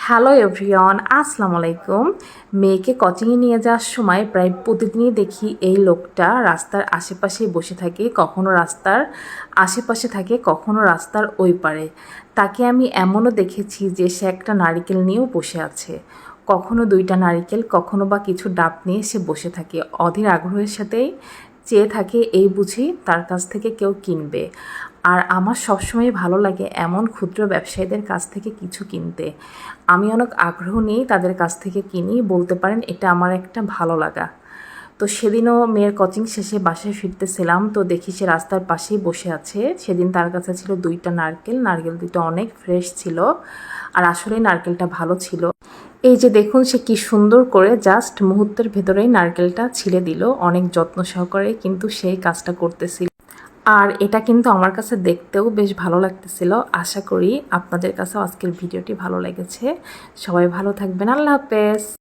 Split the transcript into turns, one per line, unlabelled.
Hello everyone, আসসালামু আলাইকুম। মেয়েকে কোচিংয়ে নিয়ে যাওয়ার সময় প্রায় প্রতিদিনই দেখি এই লোকটা রাস্তার আশেপাশেই বসে থাকে, কখনো রাস্তার আশেপাশে থাকে, কখনো রাস্তার ওই পারে। তাকে আমি এমনও দেখেছি যে সে একটা নারিকেল নিয়েও বসে আছে, কখনো দুইটা নারিকেল, কখনো বা কিছু ডাব নিয়ে সে বসে থাকে, অধীর আগ্রহের সাথেই চেয়ে থাকে এই বুঝি তার কাছ থেকে কেউ কিনবে। আর আমার সবসময় ভালো লাগে এমন ক্ষুদ্র ব্যবসায়ীদের কাছ থেকে কিছু কিনতে। আমি অনেক আগ্রহ নিয়েই তাদের কাছ থেকে কিনি, বলতে পারেন এটা আমার একটা ভালো লাগা। তো সেদিনও মেয়ের কোচিং শেষে বাসায় ফিরতেছিলাম, তো দেখি সে রাস্তার পাশেই বসে আছে। সেদিন তার কাছে ছিল দুইটা নারকেল দুটো অনেক ফ্রেশ ছিল, আর আসলেই নারকেলটা ভালো ছিল। এই যে দেখুন, সে কি সুন্দর করে জাস্ট মুহূর্তের ভেতরেই নারকেলটা ছিলে দিল, অনেক যত্ন সহকারে কিন্তু সেই কাজটা করতেছিল। আর এটা কিন্তু আমার কাছে দেখতেও বেশ ভালো লাগতেছিল। আশা করি আপনাদের কাছেও আজকের ভিডিওটি ভালো লেগেছে। সবাই ভালো থাকবেন। আল্লাহ হাফেজ।